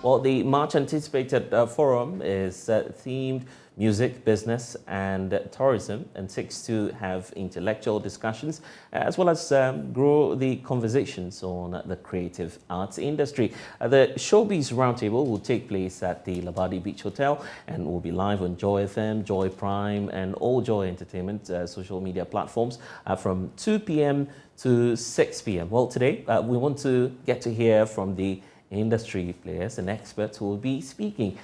Well, the much anticipated forum is themed music, business and tourism, and seeks to have intellectual discussions as well as grow the conversations on the creative arts industry. The Showbiz Roundtable will take place at the Labadi Beach Hotel and will be live on Joy FM, Joy Prime and all Joy Entertainment social media platforms from 2 p.m. to 6 p.m. Well, today we want to get to hear from the industry players and experts who will be speaking.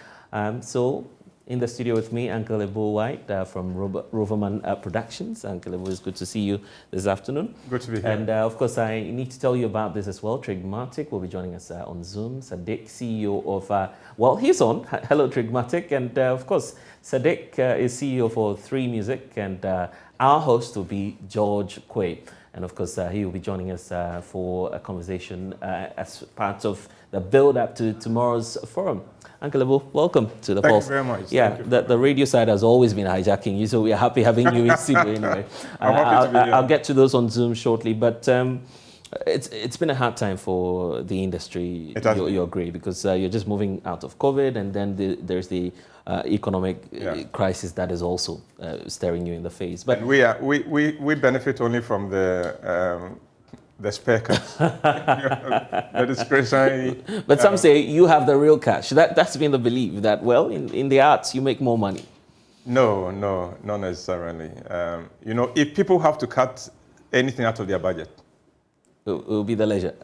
So in the studio with me, Uncle Ebo White from Roverman Productions. Uncle Ebo, it's good to see you this afternoon. Good to be here. And of course, I need to tell you about this as well. Trigmatic will be joining us on Zoom. Sadiq, CEO of, well, he's on. Hello, Trigmatic. And of course, Sadiq is CEO for 3 Music, and our host will be George Quay. And of course, he will be joining us for a conversation as part of the build-up to tomorrow's forum. Uncle Ebo, welcome to the Pulse. Thank you very much. Yeah, the radio side has always been hijacking you, so we are happy having you in studio anyway. I'll get to those on Zoom shortly, but it's been a hard time for the industry. You agree, because you're just moving out of COVID, and then there's the economic crisis that is also staring you in the face. But we benefit only from the spare cash. The discretionary. But some say you have the real cash. That's been the belief that, well, in the arts you make more money. No, not necessarily. If people have to cut anything out of their budget, it will be the leisure.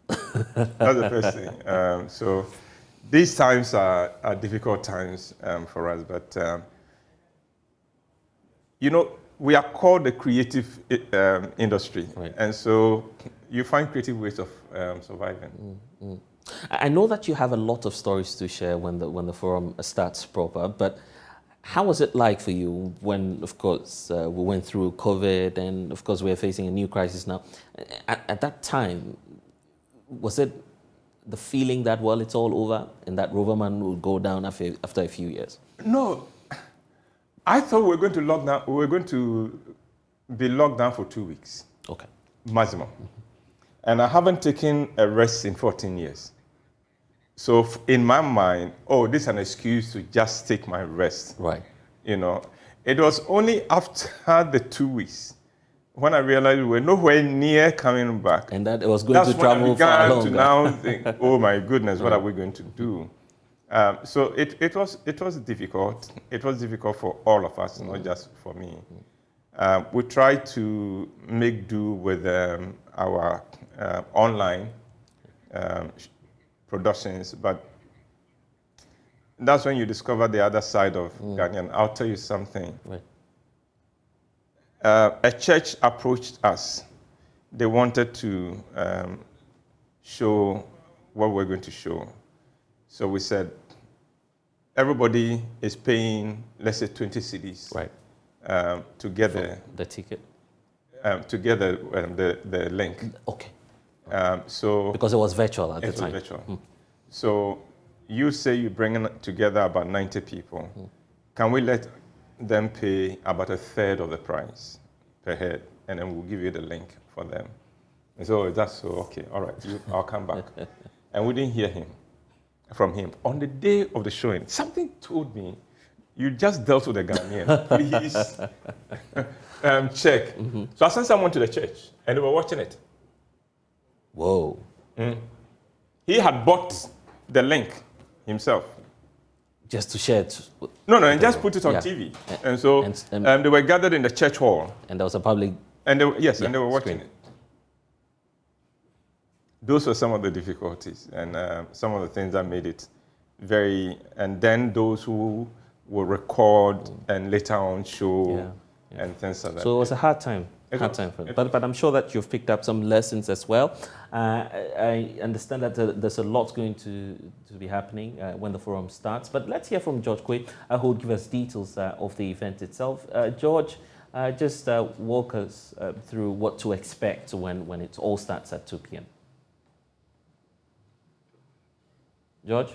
That's the first thing. So these times are difficult times for us, but we are called the creative industry, right. And so you find creative ways of surviving. I know that you have a lot of stories to share when the forum starts proper, but how was it like for you when, of course, we went through COVID, and of course we're facing a new crisis now? At that time, was it the feeling that, well, it's all over and that Roverman will go down after a few years? No. I thought we were going to lock down. We were going to be locked down for 2 weeks, okay, maximum. And I haven't taken a rest in 14 years. So in my mind, this is an excuse to just take my rest. Right. It was only after the 2 weeks when I realized we were nowhere near coming back. And that it was going to travel far longer. To now think, oh my goodness, what are we going to do? So it was difficult. It was difficult for all of us, not just for me. We tried to make do with our online productions, but that's when you discover the other side of Ghanaian. I'll tell you something. Right. A church approached us. They wanted to show what we're going to show. So we said, everybody is paying, let's say, 20 cedis, right, to get the ticket, to get the link. Okay. So because it was virtual at the time. Virtual. So you say you bring together about 90 people. Can we let them pay about 1/3 of the price per head, and then we'll give you the link for them? And so that's so okay. All right, I'll come back. And we didn't hear from him. On the day of the showing, something told me, you just dealt with a Ghanaian. Please check. So I sent someone to the church, and they were watching it. Whoa. He had bought the link himself. Just to share it? And just put it on TV. And so they were gathered in the church hall. And there was a public... And they were watching it. Those were some of the difficulties and some of the things that made it very... And then those who will record and later on show and things like that. So it was a hard time. But I'm sure that you've picked up some lessons as well. I understand that there's a lot going to be happening when the forum starts. But let's hear from George Quay, who will give us details of the event itself. George, just walk us through what to expect when it all starts at 2 p.m. George?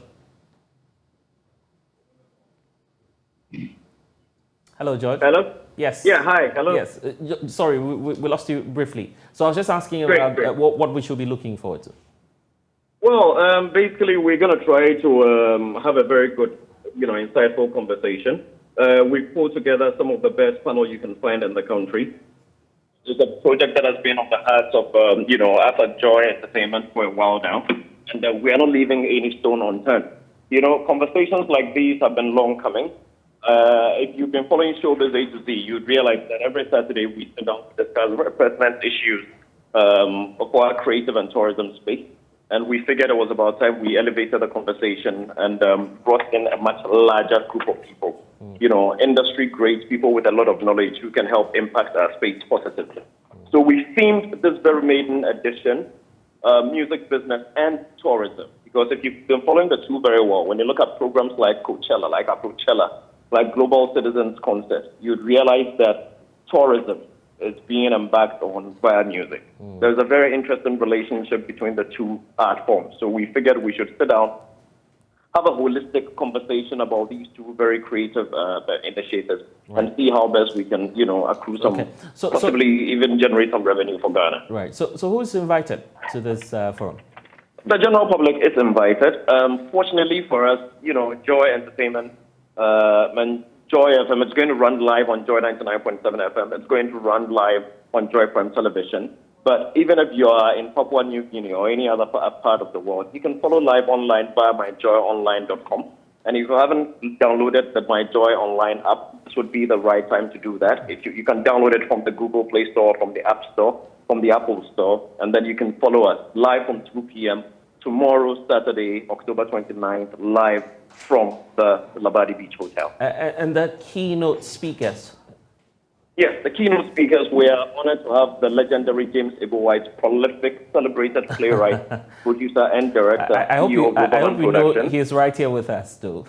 Hello, George. Hello? Yes. Yeah, hi. Hello. Yes. Sorry, we lost you briefly. So I was just asking about what we should be looking forward to. Well, basically, we're going to try to have a very good, insightful conversation. We pulled together some of the best panel you can find in the country. It's a project that has been on the hearts of, us at Joy Entertainment for a while now, and we are not leaving any stone unturned. Conversations like these have been long coming. If you've been following Showbiz A to Z, you'd realize that every Saturday we sit down to discuss very pertinent issues of our creative and tourism space. And we figured it was about time we elevated the conversation and brought in a much larger group of people. Industry greats, people with a lot of knowledge who can help impact our space positively. So we themed this very maiden edition, music business and tourism. Because if you've been following the two very well, when you look at programs like Coachella, like Afrochella, like Global Citizens Concert, you'd realize that tourism is being embarked on via music. There's a very interesting relationship between the two art forms. So we figured we should sit down, have a holistic conversation about these two very creative initiatives and see how best we can, accrue some, possibly even generate some revenue for Ghana. Right. So who's invited to this forum? The general public is invited. Fortunately for us, Joy Entertainment and Joy FM, it's going to run live on Joy 99.7 FM. It's going to run live on Joy Prime Television. But even if you are in Papua New Guinea or any other part of the world, you can follow live online via myjoyonline.com. And if you haven't downloaded the My Joy Online app, this would be the right time to do that. If you can download it from the Google Play Store, from the App Store, from the Apple Store, and then you can follow us live from 2 p.m. tomorrow, Saturday, October 29th, live from the Labadi Beach Hotel. And the keynote speakers? Yes, the keynote speakers, we are honored to have the legendary James White, prolific, celebrated playwright, producer, and director. I hope you know he's right here with us, too.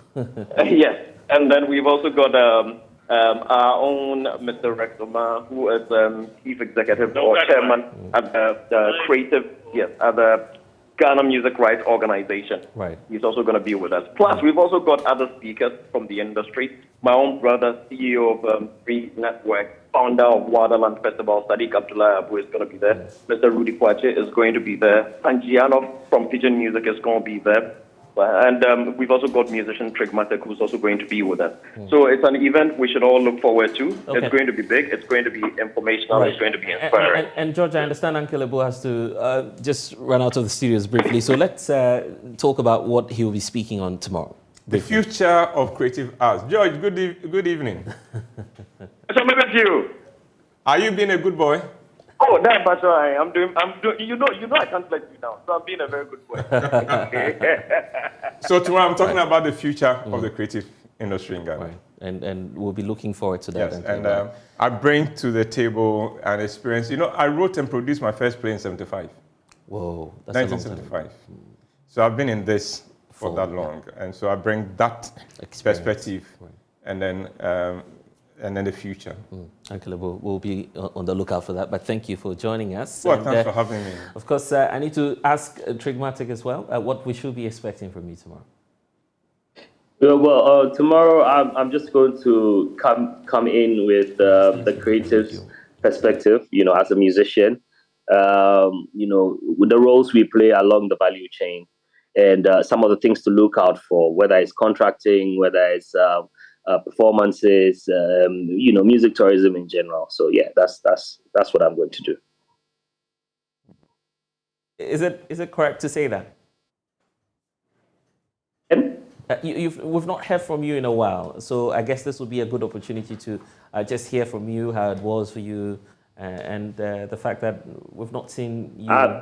Yes, and then we've also got our own Mr. Rex Omar, who is chief executive or chairman at the creative, at the Ghana Music Rights Organization. Right. He's also going to be with us. Plus, we've also got other speakers from the industry. My own brother, CEO of Free Network, founder of Waterland Festival, Sadiq Abdullah Abu is going to be there. Mr. Rudy Kwache is going to be there. Sanjianov from Pigeon Music is going to be there. And we've also got musician Trigmatic, who's also going to be with us. So it's an event we should all look forward to. It's going to be big. It's going to be informational. It's going to be inspiring. And George, I understand Uncle Abu has to just run out of the studios briefly. So let's talk about what he will be speaking on tomorrow. The future of creative arts. George, good evening. With you. Are you being a good boy? Oh, that's right. I'm doing. I can't let you down. So I'm being a very good boy. So tomorrow I'm talking about the future of the creative industry in Ghana. Right. And we'll be looking forward to that. Yes, and I bring to the table an experience. I wrote and produced my first play in 75. Whoa, that's 1975. So I've been in this for that long, and so I bring that perspective, and then the future. Uncle Abu, we'll be on the lookout for that. But thank you for joining us. Well, thanks for having me. Of course, I need to ask Trigmatic as well what we should be expecting from you tomorrow. Well, tomorrow I'm just going to come in with the creative perspective, as a musician, with the roles we play along the value chain and some of the things to look out for, whether it's contracting, whether it's performances, music tourism in general. So yeah, that's what I'm going to do. Is it correct to say that? We've not heard from you in a while, so I guess this will be a good opportunity to just hear from you how it was for you, and the fact that we've not seen you.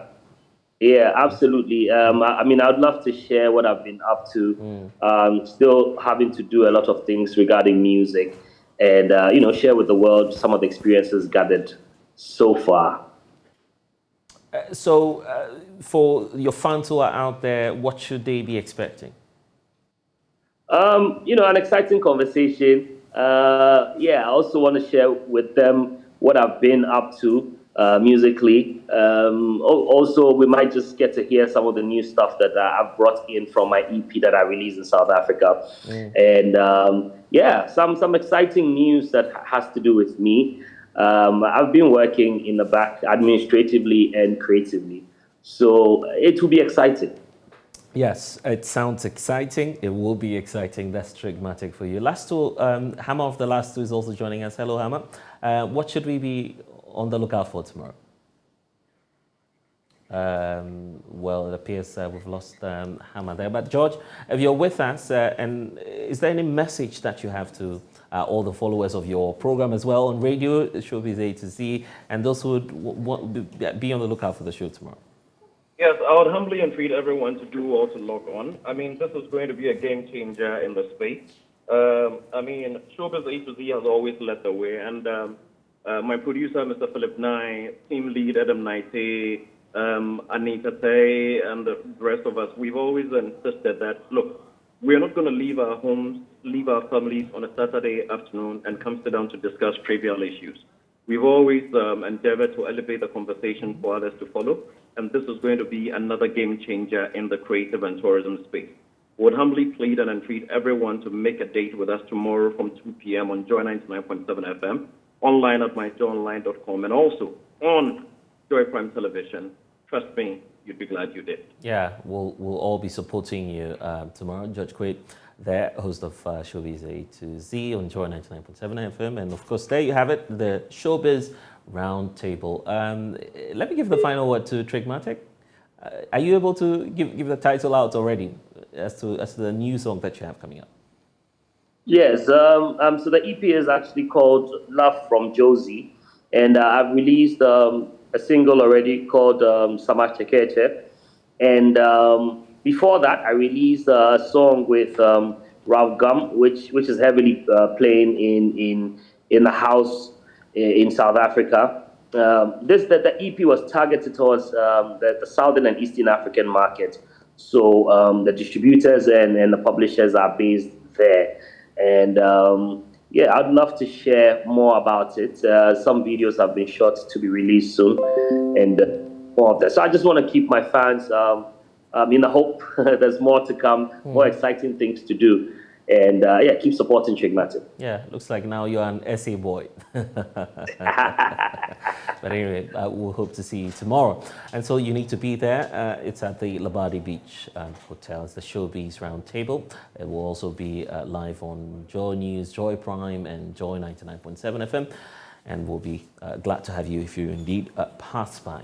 Yeah, absolutely. I'd love to share what I've been up to. Still having to do a lot of things regarding music, and share with the world some of the experiences gathered so far. So, for your fans who are out there, what should they be expecting? An exciting conversation. I also want to share with them what I've been up to musically. Also, we might just get to hear some of the new stuff that I've brought in from my EP that I released in South Africa. And some exciting news that has to do with me. I've been working in the back administratively and creatively. So it will be exciting. Yes, it sounds exciting. It will be exciting. That's Trigmatic for you. Last two, Hammer of the last two is also joining us. Hello, Hammer. What should we be on the lookout for tomorrow? Well, it appears we've lost Hammer there. But George, if you're with us, and is there any message that you have to all the followers of your program as well on radio, Showbiz A to Z, and those who would be on the lookout for the show tomorrow? Yes, I would humbly entreat everyone to do or to log on. I mean, this is going to be a game changer in the space. I mean, Showbiz A to Z has always led the way, and my producer, Mr. Philip Nye, team lead Adam Naite, Anita Tay, and the rest of us, we've always insisted that, look, we're not going to leave our homes, leave our families on a Saturday afternoon and come sit down to discuss trivial issues. We've always endeavored to elevate the conversation for others to follow, and this is going to be another game changer in the creative and tourism space. We would humbly plead and entreat everyone to make a date with us tomorrow from 2 p.m. on Joy 99.7 FM, online at myjoyonline.com, and also on Joy Prime Television. Trust me, you'd be glad you did. Yeah, we'll all be supporting you tomorrow. Judge Quaid, there, host of Showbiz A to Z on Joy 99.7 FM. And of course, there you have it, the Showbiz Roundtable. Let me give the final word to Trigmatic. Are you able to give the title out already as to the new song that you have coming up? Yes, so the EP is actually called Love from Josie, and I've released a single already called Sama Chekeche, and before that I released a song with Ralph Gum, which is heavily playing in the house in South Africa. The EP was targeted towards the Southern and Eastern African market, so the distributors and the publishers are based there. And yeah, I'd love to share more about it. Some videos have been shot to be released soon, and more of that. So I just want to keep my fans in the hope there's more to come, more exciting things to do. And yeah, keep supporting Trigmatic. Yeah, looks like now you're an SA boy. But anyway, we'll hope to see you tomorrow. And so you need to be there. It's at the Labadi Beach Hotel. It's the Showbiz Roundtable. It will also be live on Joy News, Joy Prime, and Joy 99.7 FM. And we'll be glad to have you if you indeed pass by.